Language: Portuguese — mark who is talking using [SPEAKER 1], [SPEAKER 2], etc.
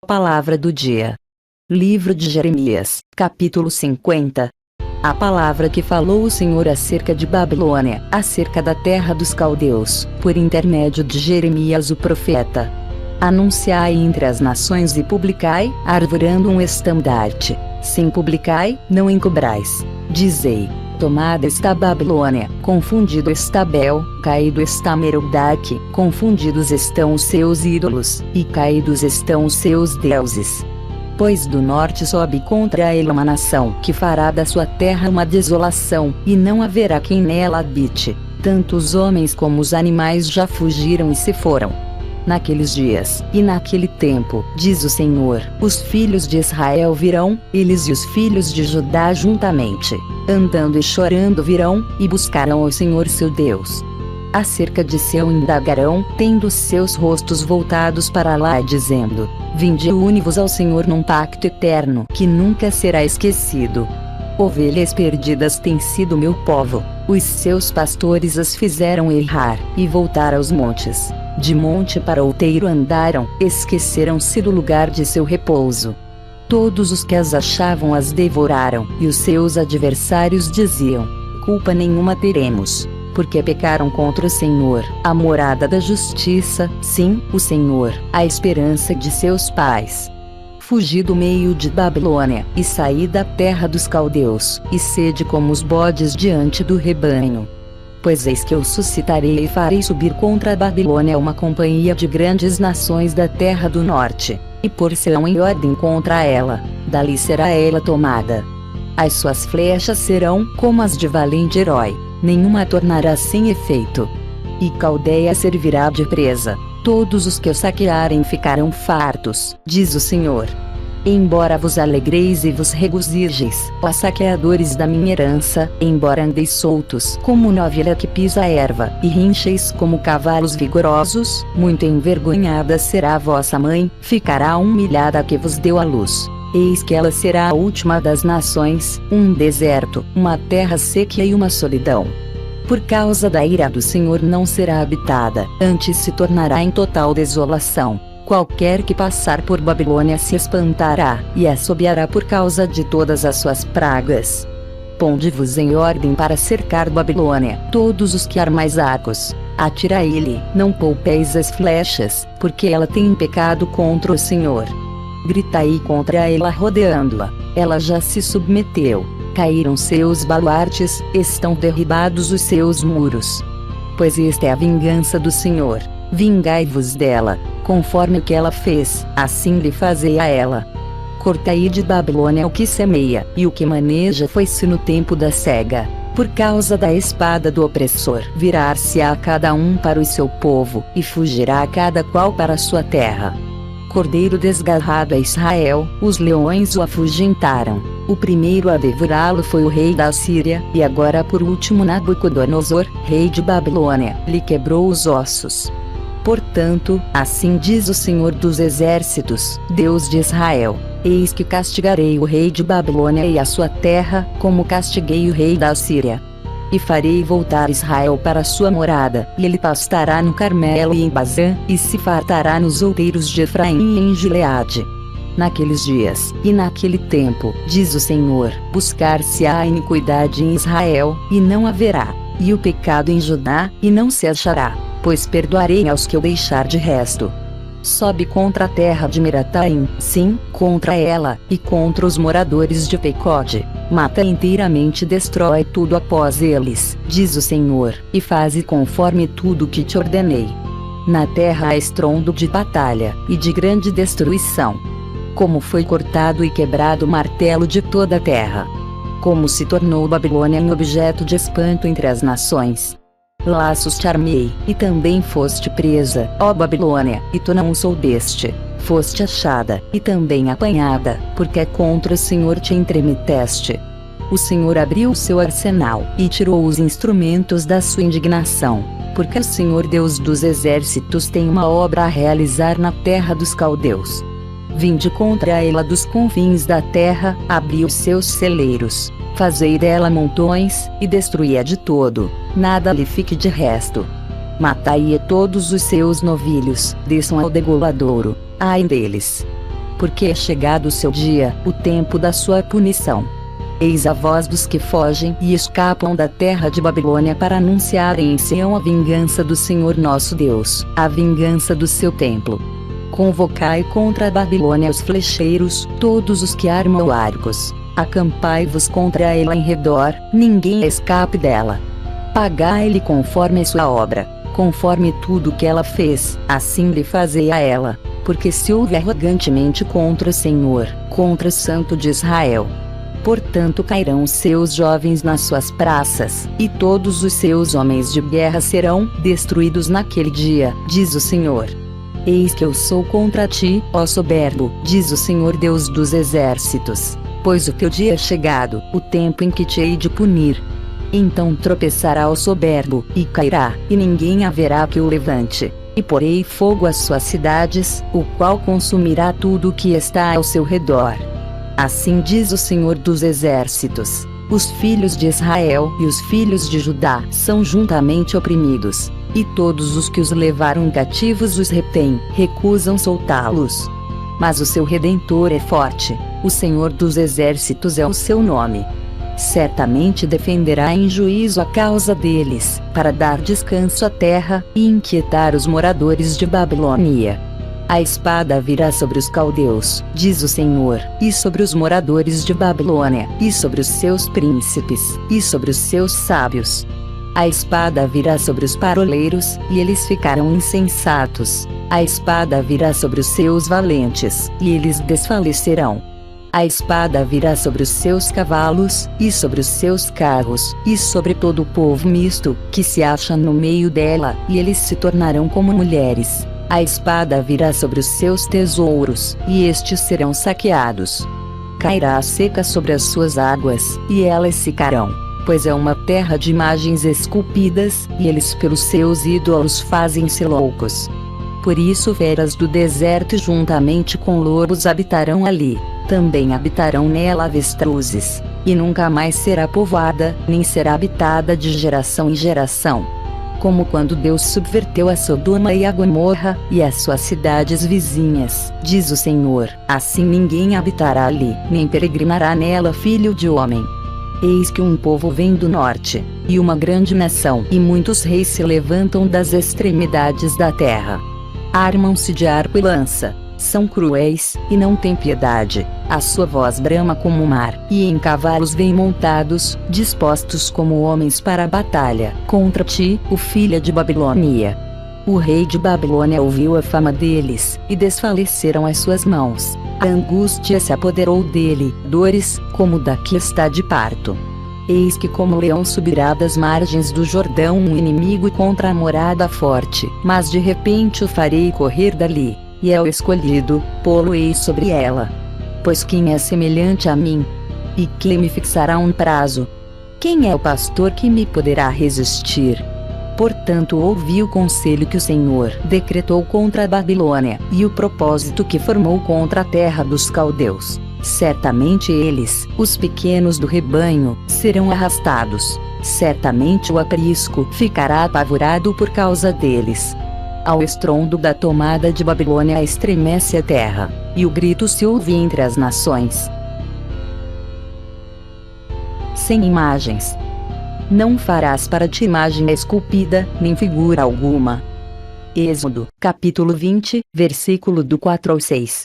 [SPEAKER 1] Palavra do dia. Livro de Jeremias, capítulo 50. A palavra que falou o Senhor acerca de Babilônia, acerca da terra dos caldeus, por intermédio de Jeremias o profeta. Anunciai entre as nações e publicai, arvorando um estandarte. Sim, publicai, não encobrais. Dizei: tomada está Babilônia, confundido está Bel, caído está Merodach, confundidos estão os seus ídolos, e caídos estão os seus deuses. Pois do norte sobe contra ela uma nação, que fará da sua terra uma desolação, e não haverá quem nela habite. Tanto os homens como os animais já fugiram e se foram. Naqueles dias, e naquele tempo, diz o Senhor, os filhos de Israel virão, eles e os filhos de Judá juntamente, andando e chorando virão, e buscarão ao Senhor seu Deus. Acerca de Sião indagarão, tendo seus rostos voltados para lá, dizendo: vinde e une-vos ao Senhor num pacto eterno, que nunca será esquecido. Ovelhas perdidas têm sido meu povo, os seus pastores as fizeram errar, e voltar aos montes. De monte para outeiro andaram, esqueceram-se do lugar de seu repouso. Todos os que as achavam as devoraram, e os seus adversários diziam: culpa nenhuma teremos, porque pecaram contra o Senhor, a morada da justiça, sim, o Senhor, a esperança de seus pais. Fugi do meio de Babilônia, e saí da terra dos caldeus, e sede como os bodes diante do rebanho. Pois eis que eu suscitarei e farei subir contra a Babilônia uma companhia de grandes nações da terra do norte, e pôr-se-ão em ordem contra ela, dali será ela tomada. As suas flechas serão como as de valente herói, nenhuma a tornará sem efeito. E Caldeia servirá de presa, todos os que o saquearem ficarão fartos, diz o Senhor. Embora vos alegreis e vos regozijeis, ó saqueadores da minha herança, embora andeis soltos como novilha que pisa a erva, e rincheis como cavalos vigorosos, muito envergonhada será a vossa mãe, ficará humilhada a que vos deu a luz. Eis que ela será a última das nações, um deserto, uma terra seca e uma solidão. Por causa da ira do Senhor não será habitada, antes se tornará em total desolação. Qualquer que passar por Babilônia se espantará, e assobiará por causa de todas as suas pragas. Ponde-vos em ordem para cercar Babilônia, todos os que armais arcos. Atirai-lhe, não poupeis as flechas, porque ela tem pecado contra o Senhor. Gritai contra ela rodeando-a, ela já se submeteu. Caíram seus baluartes, estão derribados os seus muros. Pois esta é a vingança do Senhor, vingai-vos dela, conforme o que ela fez, assim lhe fazei a ela. Cortai de Babilônia o que semeia, e o que maneja foi-se no tempo da cega. Por causa da espada do opressor, virar-se-á cada um para o seu povo, e fugirá cada qual para a sua terra. Cordeiro desgarrado a Israel, os leões o afugentaram. O primeiro a devorá-lo foi o rei da Assíria, e agora por último Nabucodonosor, rei de Babilônia, lhe quebrou os ossos. Portanto, assim diz o Senhor dos Exércitos, Deus de Israel: eis que castigarei o rei de Babilônia e a sua terra, como castiguei o rei da Assíria. E farei voltar Israel para sua morada, e ele pastará no Carmelo e em Bazã, e se fartará nos outeiros de Efraim e em Gileade. Naqueles dias, e naquele tempo, diz o Senhor, buscar-se-á a iniquidade em Israel, e não haverá, e o pecado em Judá, e não se achará, pois perdoarei aos que eu deixar de resto. Sobe contra a terra de Merataim, sim, contra ela, e contra os moradores de Pecode. Mata inteiramente e destrói tudo após eles, diz o Senhor, e faze conforme tudo que te ordenei. Na terra há estrondo de batalha, e de grande destruição. Como foi cortado e quebrado o martelo de toda a terra. Como se tornou Babilônia em objeto de espanto entre as nações. Laços te armei, e também foste presa, ó Babilônia, e tu não soubeste. Foste achada, e também apanhada, porque contra o Senhor te entremeteste. O Senhor abriu o seu arsenal, e tirou os instrumentos da sua indignação, porque o Senhor Deus dos exércitos tem uma obra a realizar na terra dos caldeus. Vinde contra ela dos confins da terra, abri os seus celeiros. Fazei dela montões, e destruí-a de todo, nada lhe fique de resto. Matai todos os seus novilhos, desçam ao degoladouro, ai deles. porque é chegado o seu dia, o tempo da sua punição. Eis a voz dos que fogem e escapam da terra de Babilônia para anunciarem em Sião a vingança do Senhor nosso Deus, a vingança do seu templo. Convocai contra a Babilônia os flecheiros, todos os que armam arcos. Acampai-vos contra ela em redor, ninguém escape dela. Pagai-lhe conforme a sua obra, conforme tudo que ela fez, assim lhe fazei a ela, porque se houve arrogantemente contra o Senhor, contra o Santo de Israel. Portanto cairão os seus jovens nas suas praças, e todos os seus homens de guerra serão destruídos naquele dia, diz o Senhor. Eis que eu sou contra ti, ó soberbo, diz o Senhor Deus dos exércitos, pois o teu dia é chegado, o tempo em que te hei de punir. Então tropeçará o soberbo, e cairá, e ninguém haverá que o levante. E porei fogo às suas cidades, o qual consumirá tudo o que está ao seu redor. Assim diz o Senhor dos exércitos: os filhos de Israel e os filhos de Judá são juntamente oprimidos, e todos os que os levaram cativos os retêm, recusam soltá-los. Mas o seu Redentor é forte, o Senhor dos exércitos é o seu nome. Certamente defenderá em juízo a causa deles, para dar descanso à terra, e inquietar os moradores de Babilônia. A espada virá sobre os caldeus, diz o Senhor, e sobre os moradores de Babilônia, e sobre os seus príncipes, e sobre os seus sábios. A espada virá sobre os paroleiros, e eles ficarão insensatos. A espada virá sobre os seus valentes, e eles desfalecerão. A espada virá sobre os seus cavalos, e sobre os seus carros, e sobre todo o povo misto, que se acha no meio dela, e eles se tornarão como mulheres. A espada virá sobre os seus tesouros, e estes serão saqueados. Cairá a seca sobre as suas águas, e elas secarão, pois é uma terra de imagens esculpidas, e eles pelos seus ídolos fazem-se loucos. Por isso feras do deserto juntamente com lobos habitarão ali, também habitarão nela avestruzes, e nunca mais será povoada, nem será habitada de geração em geração. Como quando Deus subverteu a Sodoma e a Gomorra, e as suas cidades vizinhas, diz o Senhor, assim ninguém habitará ali, nem peregrinará nela filho de homem. Eis que um povo vem do norte, e uma grande nação, e muitos reis se levantam das extremidades da terra. Armam-se de arco e lança, são cruéis, e não têm piedade, a sua voz brama como o mar, e em cavalos vêm montados, dispostos como homens para a batalha, contra ti, o filho de Babilônia. O rei de Babilônia ouviu a fama deles, e desfaleceram as suas mãos. A angústia se apoderou dele, dores, como da que está de parto. Eis que como leão subirá das margens do Jordão um inimigo contra a morada forte, mas de repente o farei correr dali, e é o escolhido, pô-lo-ei sobre ela. Pois quem é semelhante a mim? E quem me fixará um prazo? Quem é o pastor que me poderá resistir? Portanto ouvi o conselho que o Senhor decretou contra a Babilônia, e o propósito que formou contra a terra dos caldeus. Certamente eles, os pequenos do rebanho, serão arrastados. Certamente o aprisco ficará apavorado por causa deles. Ao estrondo da tomada de Babilônia estremece a terra, e o grito se ouve entre as nações. Sem imagens. Não farás para ti imagem esculpida, nem figura alguma. Êxodo, capítulo 20, versículo do 4 ao 6.